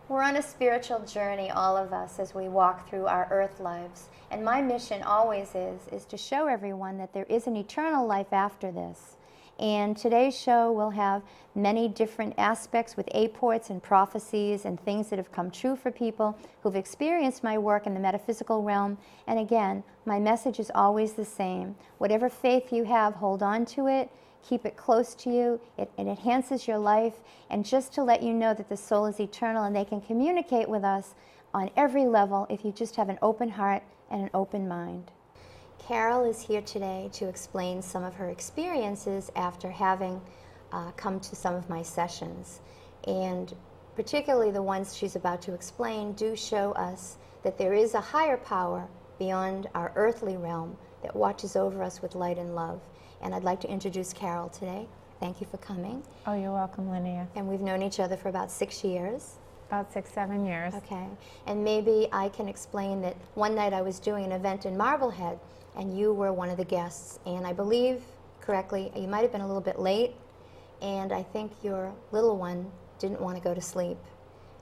We're on a spiritual journey, all of us, as we walk through our earth lives. And my mission always is to show everyone that there is an eternal life after this. And today's show will have many different aspects with apports and prophecies and things that have come true for people who've experienced my work in the metaphysical realm. And again, my message is always the same. Whatever faith you have, hold on to it. Keep it close to you. It enhances your life. And just to let you know that the soul is eternal and they can communicate with us on every level if you just have an open heart and an open mind. Carol is here today to explain some of her experiences after having come to some of my sessions. And particularly the ones she's about to explain do show us that there is a higher power beyond our earthly realm that watches over us with light and love. And I'd like to introduce Carol today. Thank you for coming. Oh, you're welcome, Linnea. And we've known each other for about 6 years. About 6, 7 years. Okay. And maybe I can explain that one night I was doing an event in Marblehead, and you were one of the guests. And I believe, correctly, you might have been a little bit late, and I think your little one didn't want to go to sleep.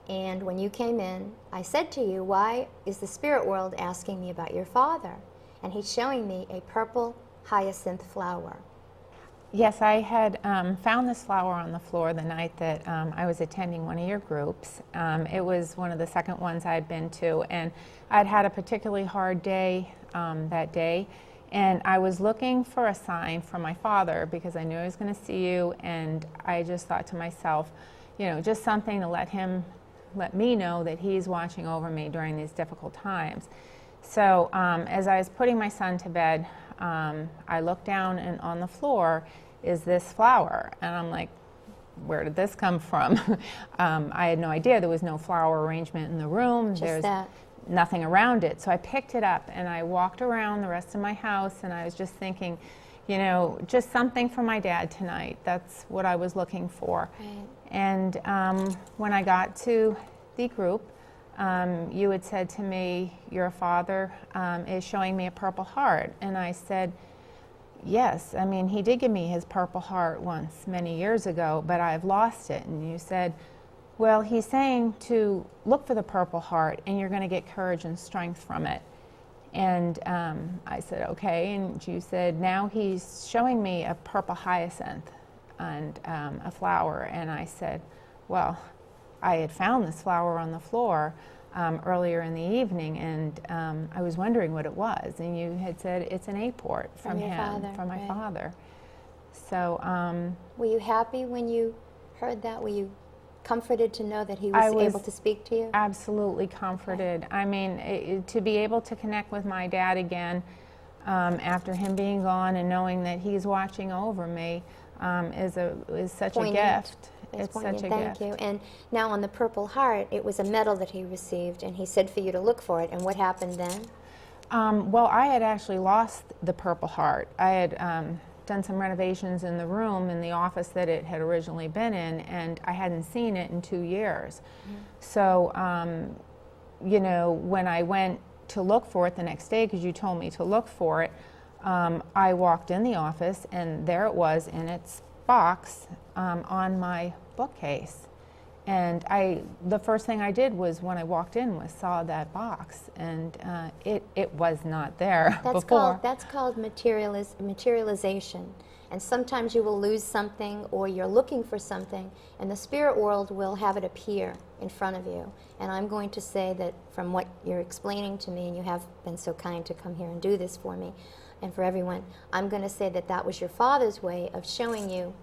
And when you came in, I said to you, why is the spirit world asking me about your father? And he's showing me a purple hyacinth flower. Yes, I had found this flower on the floor the night that I was attending one of your groups. It was one of the second ones I'd been to, and I'd had a particularly hard day that day, and I was looking for a sign from my father because I knew I was going to see you, and I just thought to myself, you know, just something to let me know that he's watching over me during these difficult times. So as I was putting my son to bed, I looked down, and on the floor is this flower, and I'm like, where did this come from? I had no idea. There was no flower arrangement in the room. There's nothing around it. So I picked it up and I walked around the rest of my house, and I was just thinking, you know, just something for my dad tonight. That's what I was looking for. Right. And when I got to the group, you had said to me, your father is showing me a purple heart. And I said, yes, I mean, he did give me his purple heart once many years ago, but I've lost it. And you said, well, he's saying to look for the purple heart, and you're going to get courage and strength from it. And I said, okay. And you said, now he's showing me a purple hyacinth and a flower. And I said, well, I had found this flower on the floor earlier in the evening, and I was wondering what it was. And you had said it's an apport from my father. So, were you happy when you heard that? Were you comforted to know that he was able to speak to you? Absolutely comforted. Okay. I mean, to be able to connect with my dad again after him being gone and knowing that he's watching over me is such a gift. It's such a gift. Thank you. And now on the Purple Heart, it was a medal that he received, and he said for you to look for it. And what happened then? Well, I had actually lost the Purple Heart. I had done some renovations in the room in the office that it had originally been in, and I hadn't seen it in 2 years. Mm-hmm. So, you know, when I went to look for it the next day, because you told me to look for it, I walked in the office, and there it was in its box on my bookcase. And the first thing I did was, when I walked in, was saw that box, and it was not there before. That's called materialization. And sometimes you will lose something, or you're looking for something, and the spirit world will have it appear in front of you. And I'm going to say that from what you're explaining to me, and you have been so kind to come here and do this for me and for everyone, I'm going to say that that was your father's way of showing you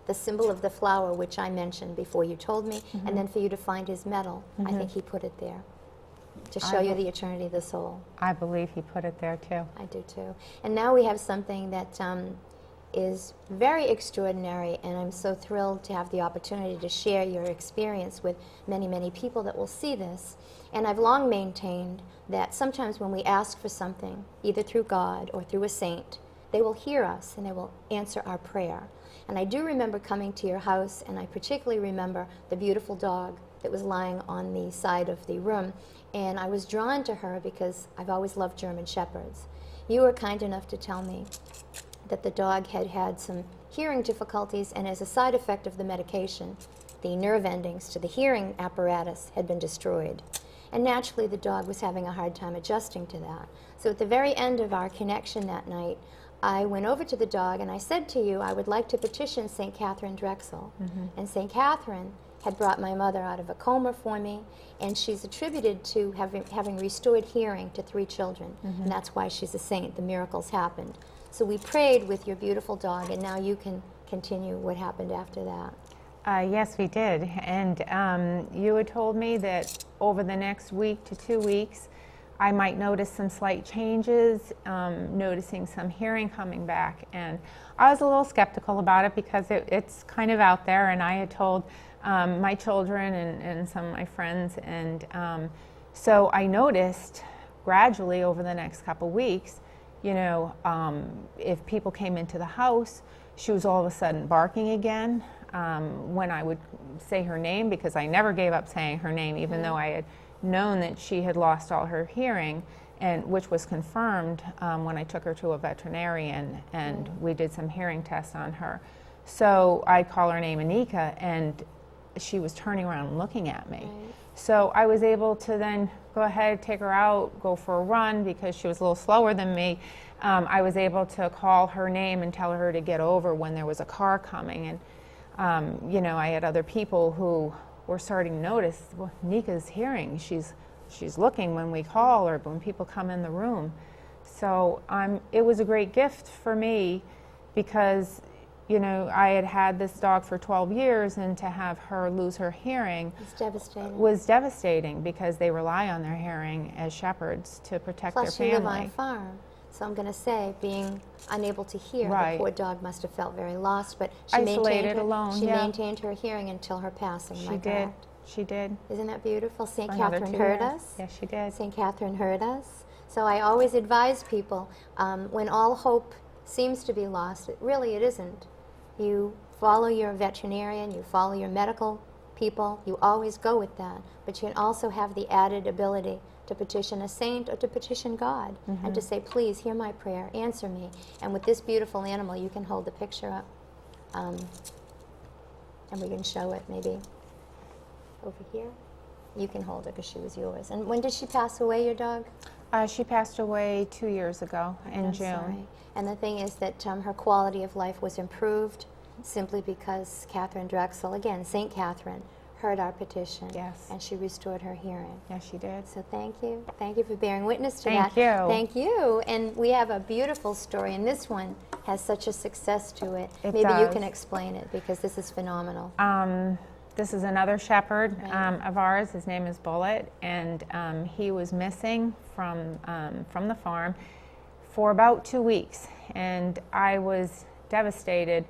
the symbol of the flower, which I mentioned before you told me, mm-hmm. and then for you to find his medal. Mm-hmm. I think he put it there to show you the eternity of the soul. I believe he put it there too. I do too. And now we have something that is very extraordinary, and I'm so thrilled to have the opportunity to share your experience with many, many people that will see this. And I've long maintained that sometimes when we ask for something, either through God or through a saint, they will hear us and they will answer our prayer. And I do remember coming to your house, and I particularly remember the beautiful dog that was lying on the side of the room. And I was drawn to her because I've always loved German Shepherds. You were kind enough to tell me that the dog had had some hearing difficulties, and as a side effect of the medication, the nerve endings to the hearing apparatus had been destroyed. And naturally, the dog was having a hard time adjusting to that. So at the very end of our connection that night, I went over to the dog and I said to you, I would like to petition St. Catherine Drexel. And St. Catherine had brought my mother out of a coma for me, and she's attributed to having restored hearing to 3 children. And that's why she's a saint. The miracles happened. So we prayed with your beautiful dog, and now you can continue what happened after that. Yes, we did. And you had told me that over the next week to 2 weeks, I might notice some slight changes, noticing some hearing coming back. And I was a little skeptical about it because it's kind of out there, and I had told my children and some of my friends. And so I noticed gradually over the next couple weeks, you know, if people came into the house, she was all of a sudden barking again. When I would say her name, because I never gave up saying her name, even though I had known that she had lost all her hearing, and which was confirmed when I took her to a veterinarian and we did some hearing tests on her. So I'd call her name Anika, and she was turning around and looking at me. So I was able to then go ahead, take her out, go for a run, because she was a little slower than me. I was able to call her name and tell her to get over when there was a car coming. And you know, I had other people who were starting to notice, well, Nika's hearing. She's looking when we call or when people come in the room. So it was a great gift for me because, you know, I had had this dog for 12 years, and to have her lose her hearing was devastating because they rely on their hearing as shepherds to protect their family. Plus, you live on a farm. So I'm going to say, being unable to hear, the poor dog must have felt very lost, but she maintained her hearing until her passing. She did. She did. Isn't that beautiful? St. Catherine heard us. Yes, she did. St. Catherine heard us. So I always advise people, when all hope seems to be lost, it isn't. You follow your veterinarian, you follow your medical people, you always go with that. But you can also have the added ability to petition a saint or to petition God, and to say, please hear my prayer, answer me. And with this beautiful animal, you can hold the picture up, and we can show it maybe over here. You can hold it because she was yours. And when did she pass away, your dog? She passed away 2 years ago in June. Sorry. And the thing is that her quality of life was improved simply because Catherine Drexel, again, St. Catherine, heard our petition. Yes. And she restored her hearing. Yes, she did. So thank you. Thank you for bearing witness to that. Thank you. Thank you. And we have a beautiful story, and this one has such a success to it. Maybe you can explain it, because this is phenomenal. This is another shepherd of ours. His name is Bullet, and he was missing from the farm for about 2 weeks, and I was devastated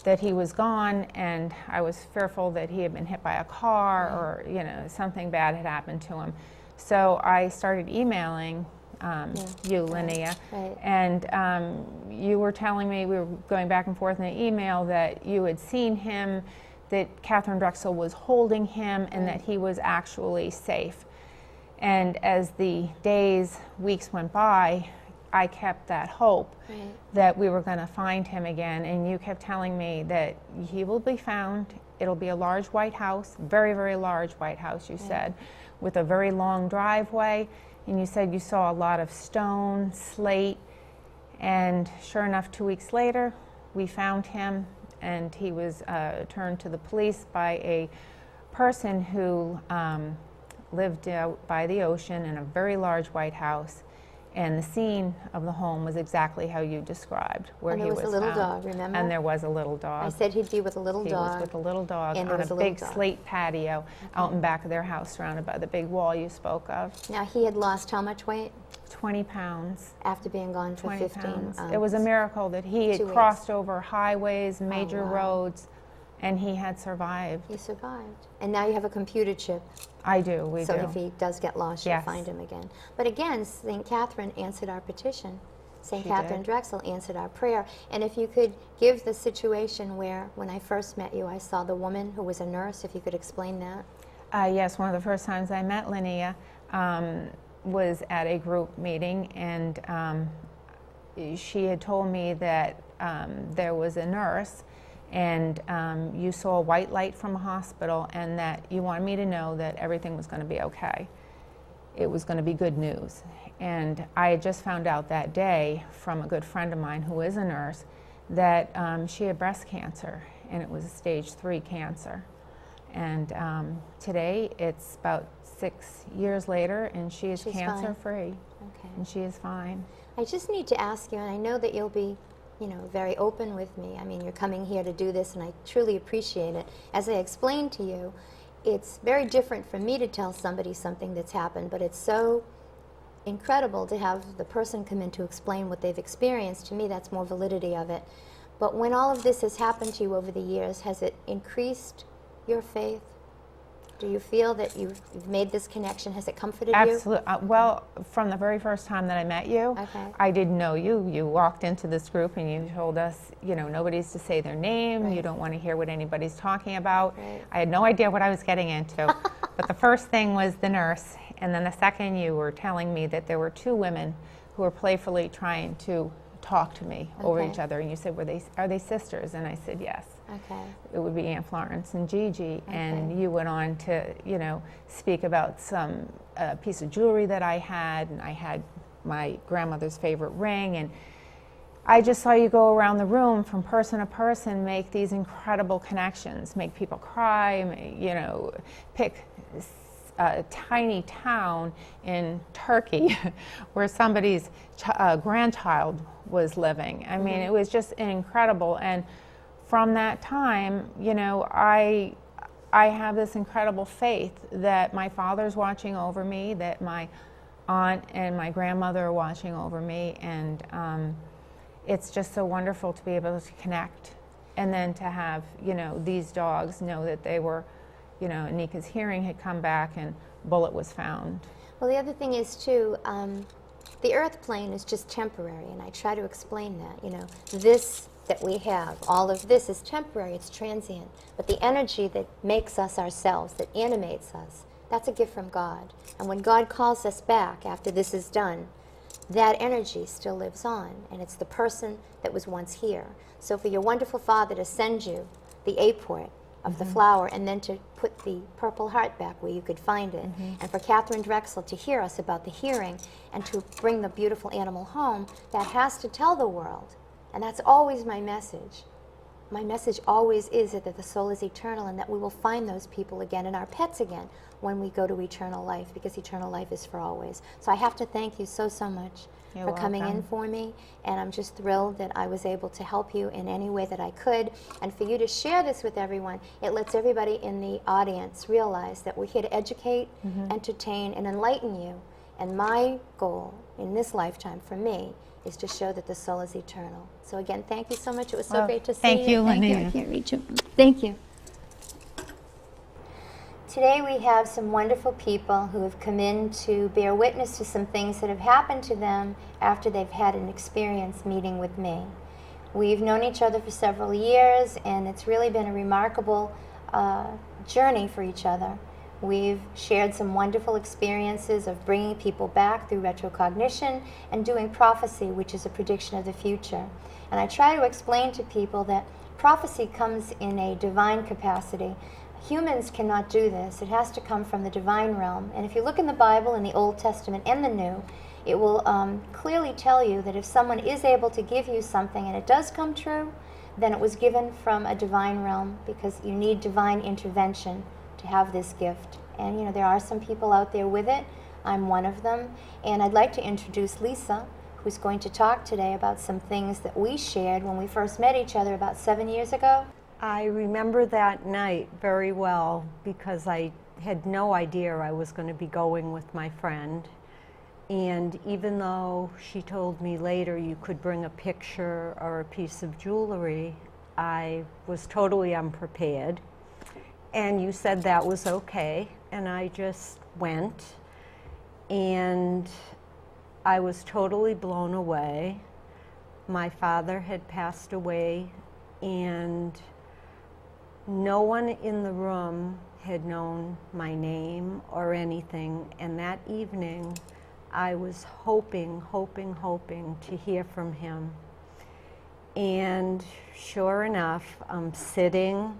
that he was gone, and I was fearful that he had been hit by a car or, you know, something bad had happened to him. So I started emailing you, Linnea, and you were telling me, we were going back and forth in the email, that you had seen him, that Catherine Drexel was holding him, and that he was actually safe. And as the days, weeks went by, I kept that hope that we were going to find him again, and you kept telling me that he will be found. It'll be a large white house, very, very large white house, you said, with a very long driveway, and you said you saw a lot of stone, slate, and sure enough, 2 weeks later, we found him, and he was turned to the police by a person who lived out by the ocean in a very large white house. And the scene of the home was exactly how you described, where he was found. And there was a little dog, remember? And there was a little dog. I said he'd be with a little dog. He was with a little dog on a big slate patio out in back of their house, surrounded by the big wall you spoke of. Now, he had lost how much weight? 20 pounds. After being gone for 15 It was a miracle that he had crossed over highways, major roads, and he had survived. He survived. And now you have a computer chip. I do, we do. So if he does get lost, you'll find him again. But again, St. Catherine answered our petition. St. Catherine Drexel answered our prayer. And if you could give the situation where, when I first met you, I saw the woman who was a nurse, if you could explain that. Yes, one of the first times I met Linnea was at a group meeting, and she had told me that there was a nurse, and you saw a white light from a hospital, and that you wanted me to know that everything was going to be okay. It was going to be good news. And I had just found out that day from a good friend of mine who is a nurse that she had breast cancer, and it was a stage 3 cancer. And today it's about 6 years later, and she's cancer free. Okay. And she is fine. I just need to ask you, and I know that you'll be, very open with me. I mean, you're coming here to do this, and I truly appreciate it. As I explained to you, it's very different for me to tell somebody something that's happened, but it's so incredible to have the person come in to explain what they've experienced. To me, that's more validity of it. But when all of this has happened to you over the years, has it increased your faith? Do you feel that you've made this connection? Has it comforted you? Absolutely. Well, from the very first time that I met you, I didn't know you. You walked into this group and you told us, nobody's to say their name. Right. You don't want to hear what anybody's talking about. Right. I had no idea what I was getting into. But the first thing was the nurse. And then the second, you were telling me that there were 2 women who were playfully trying to talk to me over each other. And you said, are they sisters? And I said, yes. Okay. It would be Aunt Florence and Gigi. And you went on to, speak about some piece of jewelry that I had, and I had my grandmother's favorite ring. And I just saw you go around the room from person to person, make these incredible connections, make people cry, pick a tiny town in Turkey where somebody's grandchild was living. I mean, it was just incredible. And from that time, I have this incredible faith that my father's watching over me, that my aunt and my grandmother are watching over me, and it's just so wonderful to be able to connect, and then to have, these dogs know that they were, Nika's hearing had come back and Bullet was found. Well, the other thing is, too, the earth plane is just temporary, and I try to explain that, this that we have, all of this is temporary, it's transient, but the energy that makes us ourselves, that animates us, that's a gift from God. And when God calls us back after this is done, that energy still lives on, and it's the person that was once here. So for your wonderful father to send you the aport of the flower, and then to put the purple heart back where you could find it, and for Catherine Drexel to hear us about the hearing and to bring the beautiful animal home, that has to tell the world. And that's always my message. My message always is that the soul is eternal, and that we will find those people again and our pets again when we go to eternal life, because eternal life is for always. So I have to thank you so, so much for coming in for me, and I'm just thrilled that I was able to help you in any way that I could. And for you to share this with everyone, it lets everybody in the audience realize that we're here to educate, entertain, and enlighten you. And my goal in this lifetime, for me, is to show that the soul is eternal. So again, thank you so much. It was so great to see you. Thank you, Linnea. I can't reach you. Thank you. Today we have some wonderful people who have come in to bear witness to some things that have happened to them after they've had an experience meeting with me. We've known each other for several years, and it's really been a remarkable journey for each other. We've shared some wonderful experiences of bringing people back through retrocognition and doing prophecy, which is a prediction of the future. And I try to explain to people that prophecy comes in a divine capacity. Humans cannot do this. It has to come from the divine realm. And if you look in the Bible, in the Old Testament and the New, it will clearly tell you that if someone is able to give you something and it does come true, then it was given from a divine realm, because you need divine intervention to have this gift. And there are some people out there with it. I'm one of them. And I'd like to introduce Lisa, who's going to talk today about some things that we shared when we first met each other about 7 years ago. I remember that night very well, because I had no idea I was going to be going with my friend. And even though she told me later you could bring a picture or a piece of jewelry, I was totally unprepared. And you said that was okay, and I just went, and I was totally blown away. My father had passed away, and no one in the room had known my name or anything, and that evening I was hoping to hear from him. And sure enough, I'm sitting,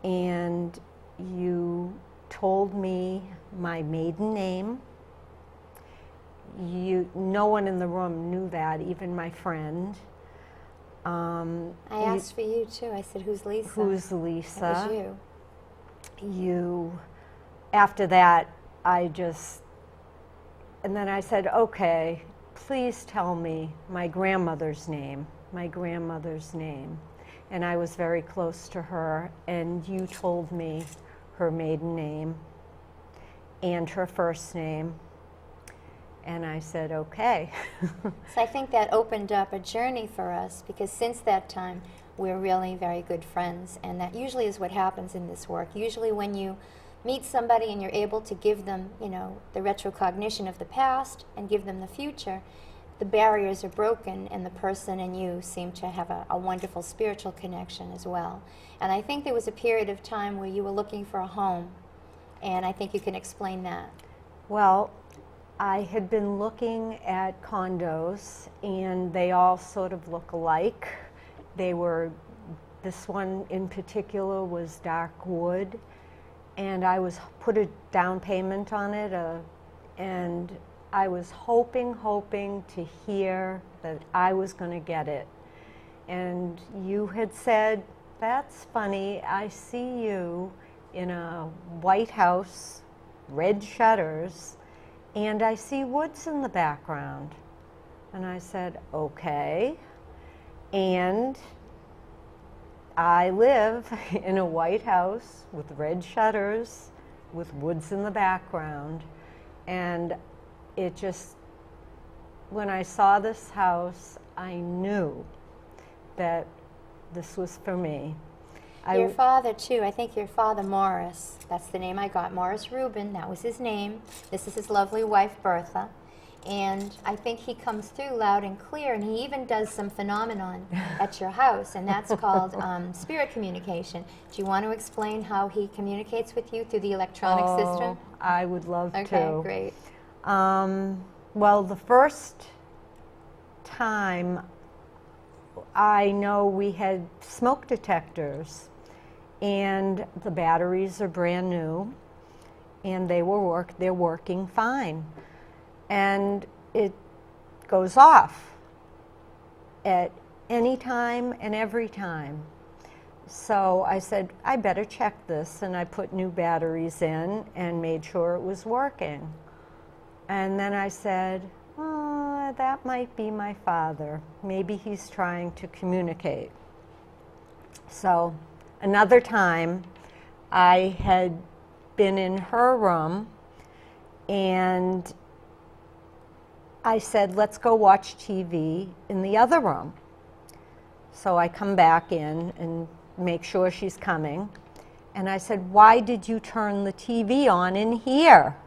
and you told me my maiden name. No one in the room knew that, even my friend. I asked for you too. I said, "Who's Lisa?" Who's Lisa? That was you. After that, and then I said, okay, please tell me my grandmother's name, And I was very close to her, and you told me her maiden name and her first name. And I said, okay. So I think that opened up a journey for us, because since that time, we're really very good friends. And that usually is what happens in this work. Usually when you meet somebody and you're able to give them, the retrocognition of the past and give them the future, the barriers are broken, and the person and you seem to have a wonderful spiritual connection as well. And I think there was a period of time where you were looking for a home, and I think you can explain that. Well, I had been looking at condos, and they all sort of look alike. This one in particular was dark wood, and I put a down payment on it, and I was hoping to hear that I was going to get it. And you had said, that's funny, I see you in a white house, red shutters, and I see woods in the background. And I said, okay. And I live in a white house with red shutters, with woods in the background. And when I saw this house, I knew that this was for me. Your father, too, I think your father, Morris, that's the name I got, Morris Rubin, that was his name. This is his lovely wife, Bertha. And I think he comes through loud and clear, and he even does some phenomenon at your house, and that's called spirit communication. Do you want to explain how he communicates with you through the electronic system? I would love to. Okay, great. Well, the first time, I know we had smoke detectors, and the batteries are brand new, and they're working fine. And it goes off at any time and every time. So I said, I better check this, and I put new batteries in and made sure it was working. And then I said, oh, that might be my father. Maybe he's trying to communicate. So another time, I had been in her room, and I said, let's go watch TV in the other room. So I come back in and make sure she's coming. And I said, why did you turn the TV on in here?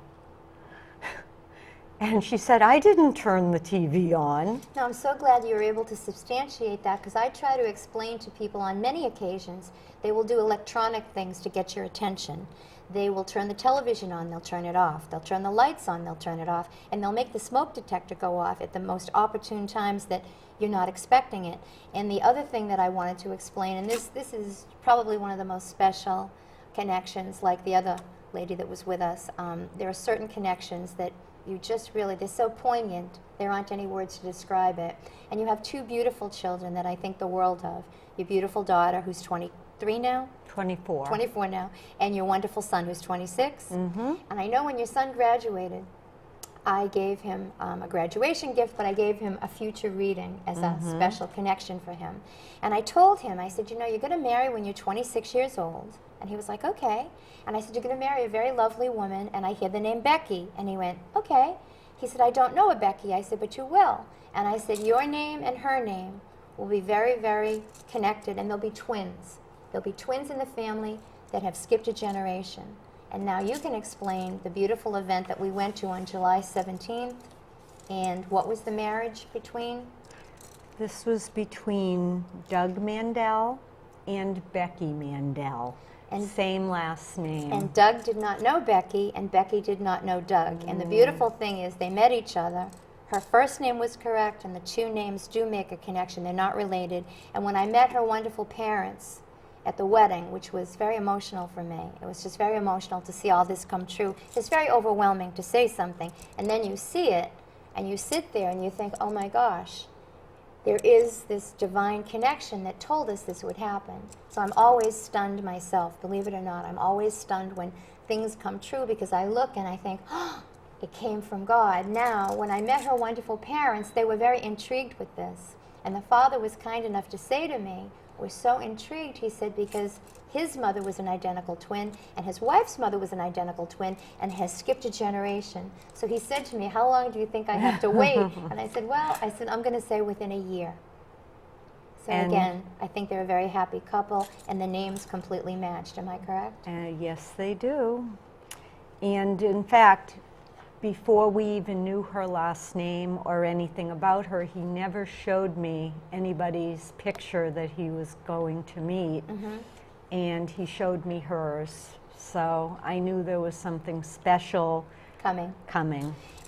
And she said, I didn't turn the TV on. No, I'm so glad you were able to substantiate that, because I try to explain to people on many occasions, they will do electronic things to get your attention. They will turn the television on, they'll turn it off. They'll turn the lights on, they'll turn it off. And they'll make the smoke detector go off at the most opportune times that you're not expecting it. And the other thing that I wanted to explain, and this is probably one of the most special connections, like the other lady that was with us, there are certain connections that you just really, they're so poignant, there aren't any words to describe it. And you have two beautiful children that I think the world of. Your beautiful daughter, who's 23 now? 24. 24 now. And your wonderful son, who's 26. Mm-hmm. And I know when your son graduated, I gave him a graduation gift, but I gave him a future reading as a special connection for him. And I told him, I said, you're going to marry when you're 26 years old. And he was like, okay. And I said, you're going to marry a very lovely woman, and I hear the name Becky. And he went, okay. He said, I don't know a Becky. I said, but you will. And I said, your name and her name will be very, very connected, and they'll be twins. There'll be twins in the family that have skipped a generation. And now you can explain the beautiful event that we went to on July 17th, and what was the marriage between? This was between Doug Mandel and Becky Mandel. And same last name. And Doug did not know Becky, and Becky did not know Doug. And the beautiful thing is they met each other. her first name was correct, and the two names do make a connection. They're not related. And when I met her wonderful parents at the wedding, which was very emotional for me, it was just very emotional to see all this come true. It's very overwhelming to say something, and then you see it, and you sit there and you think, oh my gosh, there is this divine connection that told us this would happen. So I'm always stunned myself, believe it or not. I'm always stunned when things come true, because I look and I think, oh, it came from God. Now, when I met her wonderful parents, they were very intrigued with this. And the father was kind enough to say to me, we're so intrigued, he said, because his mother was an identical twin, and his wife's mother was an identical twin, and has skipped a generation. So he said to me, how long do you think I have to wait? And I said, well, I'm going to say within a year. So And again, I think they're a very happy couple, and the names completely matched. Am I correct? Yes, they do. And in fact, before we even knew her last name or anything about her, he never showed me anybody's picture that he was going to meet. And he showed me hers. So I knew there was something special coming.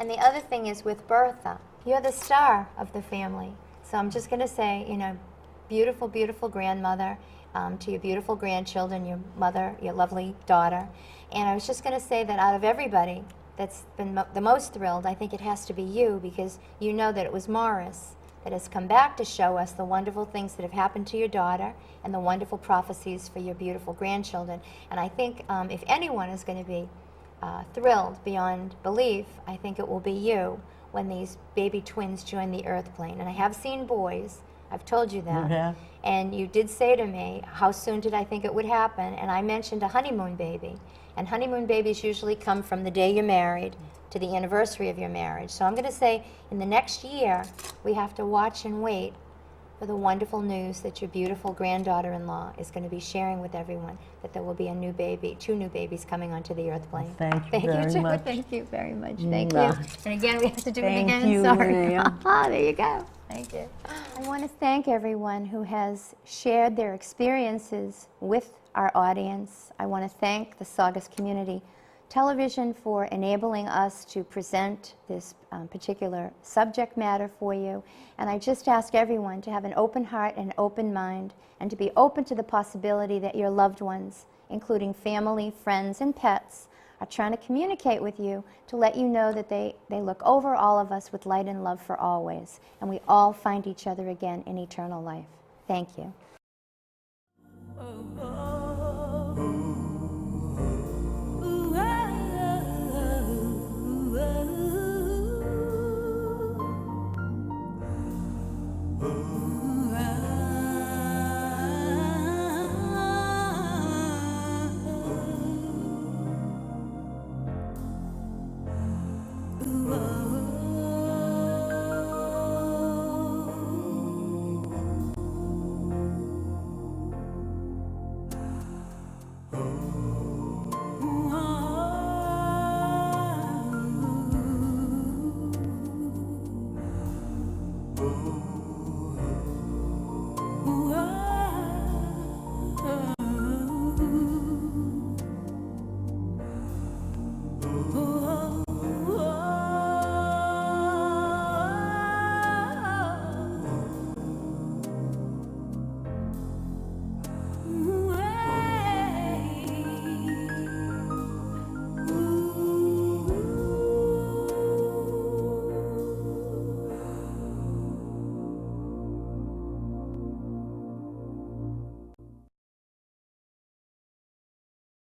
And the other thing is with Bertha, you're the star of the family. So I'm just going to say, you know, beautiful, beautiful grandmother to your beautiful grandchildren, your mother, your lovely daughter. And I was just going to say that out of everybody that's been the most thrilled, I think it has to be you, because you know that it was Morris that has come back to show us the wonderful things that have happened to your daughter and the wonderful prophecies for your beautiful grandchildren. And I think if anyone is going to be thrilled beyond belief, I think it will be you when these baby twins join the earth plane. And I have seen boys, I've told you that. And you did say to me, how soon did I think it would happen? And I mentioned a honeymoon baby. And honeymoon babies usually come from the day you're married to the anniversary of your marriage. So I'm going to say in the next year, we have to watch and wait for the wonderful news that your beautiful granddaughter-in-law is going to be sharing with everyone, that there will be a new baby, 2 new babies coming onto the earth plane. Thank you very much. Thank you very much. Thank you. And again, we have to do it Thank again. you, Sorry. Linnea. There you go. Thank you. I want to thank everyone who has shared their experiences with our audience. I want to thank the Saugus Community Television for enabling us to present this particular subject matter for you. And I just ask everyone to have an open heart and open mind, and to be open to the possibility that your loved ones, including family, friends, and pets, are trying to communicate with you to let you know that they look over all of us with light and love for always. And we all find each other again in eternal life. Thank you.